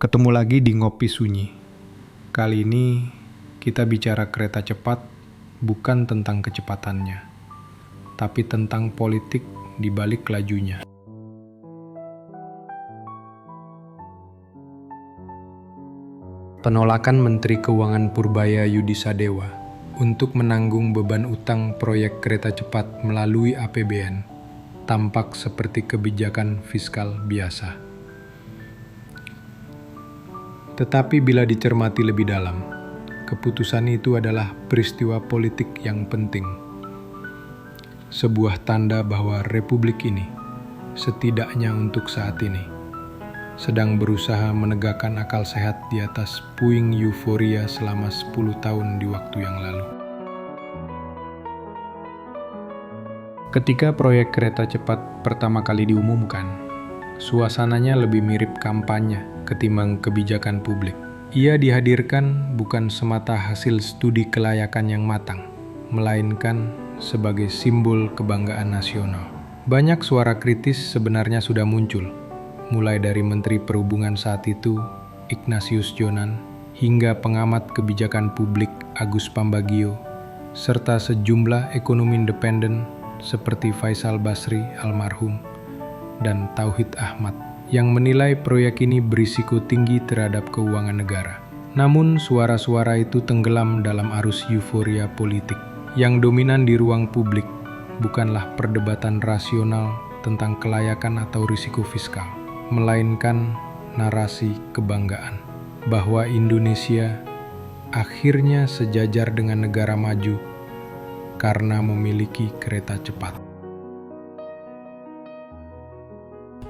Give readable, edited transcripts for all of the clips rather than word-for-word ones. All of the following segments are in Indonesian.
Ketemu lagi di Ngopi Sunyi. Kali ini kita bicara kereta cepat, bukan tentang kecepatannya, tapi tentang politik di balik lajunya. Penolakan Menteri Keuangan Purbaya Yudisadewa untuk menanggung beban utang proyek kereta cepat melalui APBN tampak seperti kebijakan fiskal biasa. Tetapi bila dicermati lebih dalam, keputusan itu adalah peristiwa politik yang penting. Sebuah tanda bahwa republik ini, setidaknya untuk saat ini, sedang berusaha menegakkan akal sehat di atas puing euforia selama 10 tahun di waktu yang lalu. Ketika proyek kereta cepat pertama kali diumumkan, suasananya lebih mirip kampanye ketimbang kebijakan publik. Ia dihadirkan bukan semata hasil studi kelayakan yang matang, melainkan sebagai simbol kebanggaan nasional. Banyak suara kritis sebenarnya sudah muncul, mulai dari Menteri Perhubungan saat itu, Ignatius Jonan, hingga pengamat kebijakan publik Agus Pambagio, serta sejumlah ekonomi independen seperti Faisal Basri almarhum dan Tauhid Ahmad yang menilai proyek ini berisiko tinggi terhadap keuangan negara. Namun suara-suara itu tenggelam dalam arus euforia politik. Yang dominan di ruang publik bukanlah perdebatan rasional tentang kelayakan atau risiko fiskal, melainkan narasi kebanggaan bahwa Indonesia akhirnya sejajar dengan negara maju karena memiliki kereta cepat.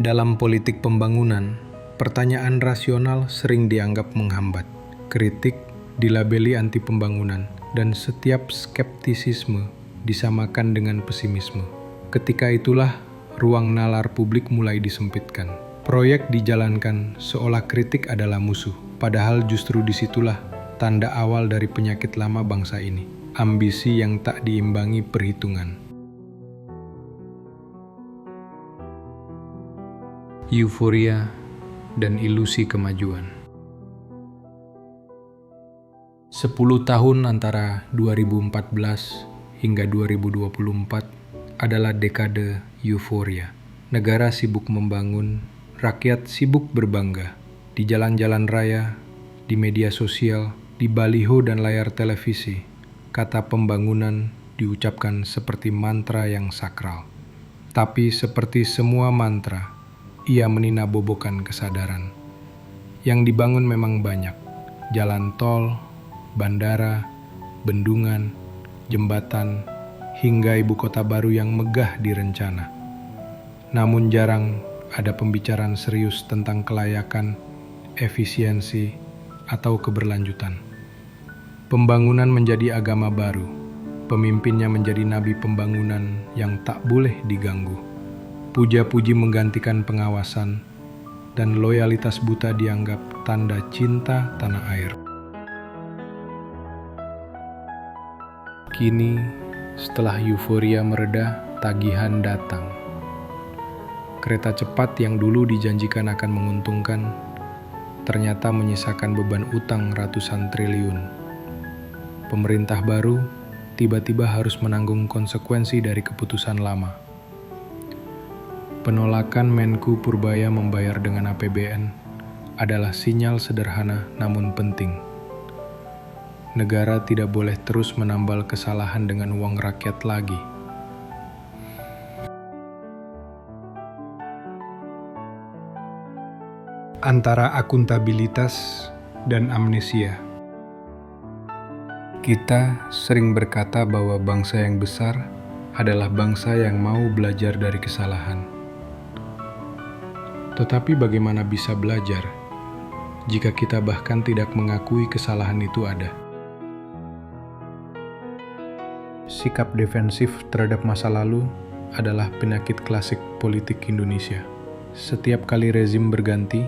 Dalam politik pembangunan, pertanyaan rasional sering dianggap menghambat. Kritik dilabeli anti pembangunan, dan setiap skeptisisme disamakan dengan pesimisme. Ketika itulah ruang nalar publik mulai disempitkan. Proyek dijalankan seolah kritik adalah musuh, padahal justru disitulah tanda awal dari penyakit lama bangsa ini, ambisi yang tak diimbangi perhitungan. Euforia dan ilusi kemajuan. 10 tahun antara 2014 hingga 2024 adalah dekade euforia. Negara sibuk membangun, rakyat sibuk berbangga. Di jalan-jalan raya, di media sosial, di baliho dan layar televisi, kata pembangunan diucapkan seperti mantra yang sakral. Tapi seperti semua mantra, ia meninabobokan kesadaran. Yang dibangun memang banyak, jalan tol, bandara, bendungan, jembatan, hingga ibu kota baru yang megah direncana. Namun jarang ada pembicaraan serius tentang kelayakan, efisiensi, atau keberlanjutan. Pembangunan menjadi agama baru, pemimpinnya menjadi nabi pembangunan yang tak boleh diganggu. Puja-puji menggantikan pengawasan, dan loyalitas buta dianggap tanda cinta tanah air. Kini, setelah euforia mereda, tagihan datang. Kereta cepat yang dulu dijanjikan akan menguntungkan, ternyata menyisakan beban utang ratusan triliun. Pemerintah baru tiba-tiba harus menanggung konsekuensi dari keputusan lama. Penolakan Menku Purbaya membayar dengan APBN adalah sinyal sederhana namun penting. Negara tidak boleh terus menambal kesalahan dengan uang rakyat lagi. Antara akuntabilitas dan amnesia. Kita sering berkata bahwa bangsa yang besar adalah bangsa yang mau belajar dari kesalahan. Tetapi bagaimana bisa belajar jika kita bahkan tidak mengakui kesalahan itu ada? Sikap defensif terhadap masa lalu adalah penyakit klasik politik Indonesia. Setiap kali rezim berganti,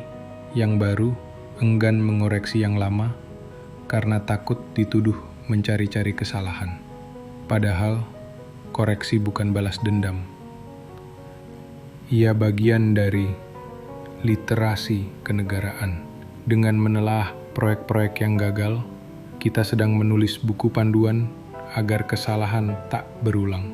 yang baru enggan mengoreksi yang lama karena takut dituduh mencari-cari kesalahan. Padahal, koreksi bukan balas dendam. Ia bagian dari literasi kenegaraan, Dengan menelah proyek-proyek yang gagal, kita sedang menulis buku panduan agar kesalahan tak berulang.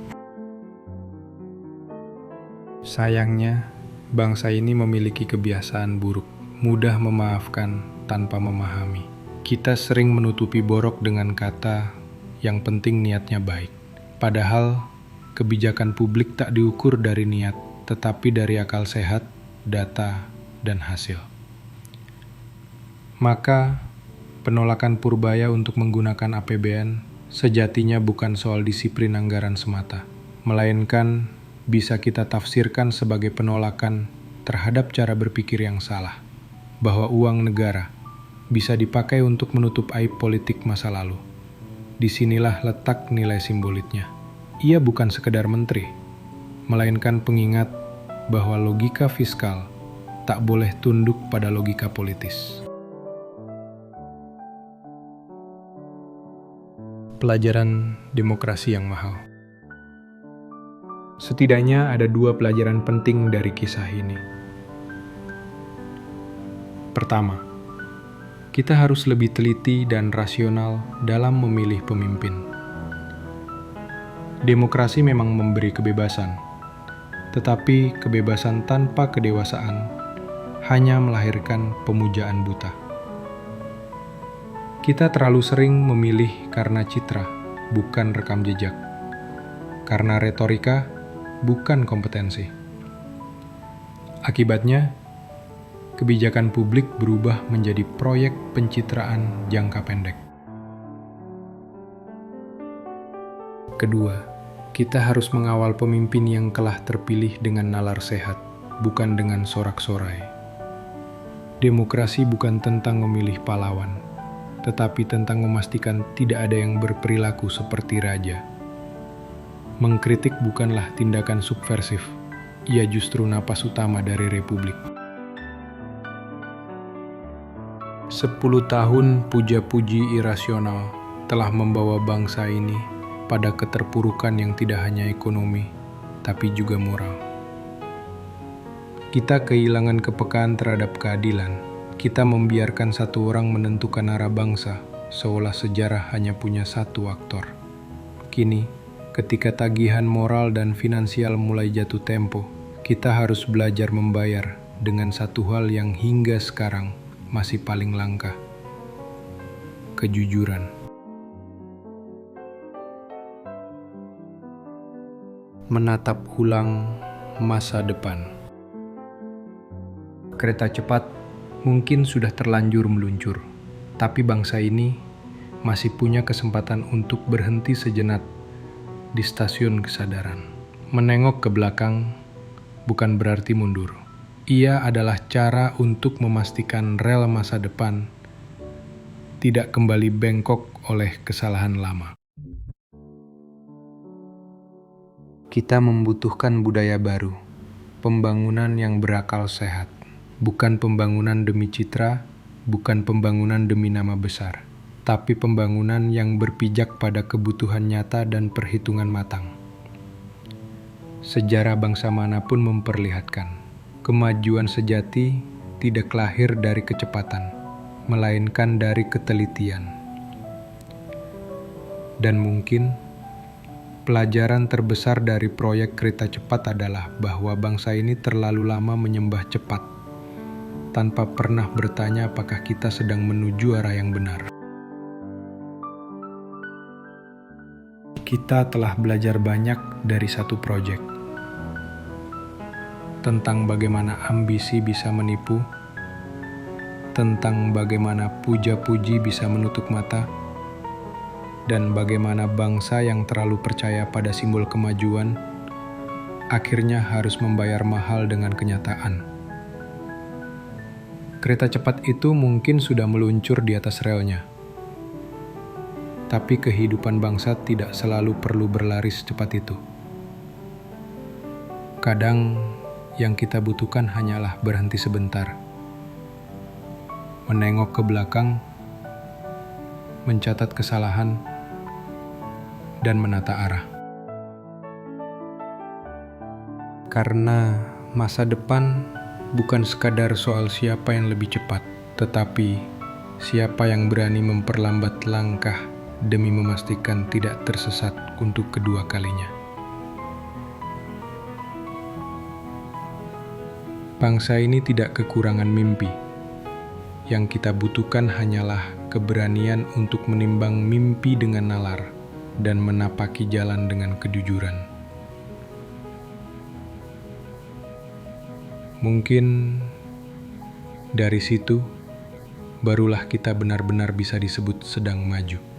Sayangnya, bangsa ini memiliki kebiasaan buruk, mudah memaafkan tanpa memahami. Kita sering menutupi borok dengan kata, yang penting niatnya baik. Padahal, kebijakan publik tak diukur dari niat, tetapi dari akal sehat, data, dan hasil. Maka, penolakan Purbaya untuk menggunakan APBN sejatinya bukan soal disiplin anggaran semata, melainkan bisa kita tafsirkan sebagai penolakan terhadap cara berpikir yang salah, bahwa uang negara bisa dipakai untuk menutup aib politik masa lalu. Disinilah letak nilai simboliknya. Ia bukan sekedar menteri, melainkan pengingat bahwa logika fiskal tak boleh tunduk pada logika politis. Pelajaran demokrasi yang mahal. Setidaknya ada 2 pelajaran penting dari kisah ini. Pertama, kita harus lebih teliti dan rasional dalam memilih pemimpin. Demokrasi memang memberi kebebasan, tetapi kebebasan tanpa kedewasaan hanya melahirkan pemujaan buta. Kita terlalu sering memilih karena citra, bukan rekam jejak. Karena retorika, bukan kompetensi. Akibatnya, kebijakan publik berubah menjadi proyek pencitraan jangka pendek. Kedua, kita harus mengawal pemimpin yang telah terpilih dengan nalar sehat, bukan dengan sorak-sorai. Demokrasi bukan tentang memilih pahlawan, tetapi tentang memastikan tidak ada yang berperilaku seperti raja. Mengkritik bukanlah tindakan subversif, ia justru napas utama dari republik. 10 tahun puja-puji irasional telah membawa bangsa ini pada keterpurukan yang tidak hanya ekonomi, tapi juga moral. Kita kehilangan kepekaan terhadap keadilan. Kita membiarkan satu orang menentukan arah bangsa, seolah sejarah hanya punya satu aktor. Kini, ketika tagihan moral dan finansial mulai jatuh tempo, kita harus belajar membayar dengan satu hal yang hingga sekarang masih paling langka: kejujuran. Menatap ulang masa depan. Kereta cepat mungkin sudah terlanjur meluncur, tapi bangsa ini masih punya kesempatan untuk berhenti sejenak di stasiun kesadaran. Menengok ke belakang bukan berarti mundur. Ia adalah cara untuk memastikan rel masa depan tidak kembali bengkok oleh kesalahan lama. Kita membutuhkan budaya baru, pembangunan yang berakal sehat. Bukan pembangunan demi citra, bukan pembangunan demi nama besar, tapi pembangunan yang berpijak pada kebutuhan nyata dan perhitungan matang. Sejarah bangsa manapun memperlihatkan, kemajuan sejati tidak lahir dari kecepatan, melainkan dari ketelitian. Dan mungkin, pelajaran terbesar dari proyek kereta cepat adalah bahwa bangsa ini terlalu lama menyembah cepat, tanpa pernah bertanya apakah kita sedang menuju arah yang benar. Kita telah belajar banyak dari satu proyek, tentang bagaimana ambisi bisa menipu, tentang bagaimana puja-puji bisa menutup mata, dan bagaimana bangsa yang terlalu percaya pada simbol kemajuan akhirnya harus membayar mahal dengan kenyataan. Kereta cepat itu mungkin sudah meluncur di atas relnya. Tapi kehidupan bangsa tidak selalu perlu berlari secepat itu. Kadang yang kita butuhkan hanyalah berhenti sebentar, menengok ke belakang, mencatat kesalahan, dan menata arah. Karena masa depan bukan sekadar soal siapa yang lebih cepat, Tetapi, siapa yang berani memperlambat langkah demi memastikan tidak tersesat untuk kedua kalinya? Bangsa ini tidak kekurangan mimpi. Yang kita butuhkan hanyalah keberanian untuk menimbang mimpi dengan nalar dan menapaki jalan dengan kejujuran. Mungkin dari situ, barulah kita benar-benar bisa disebut sedang maju.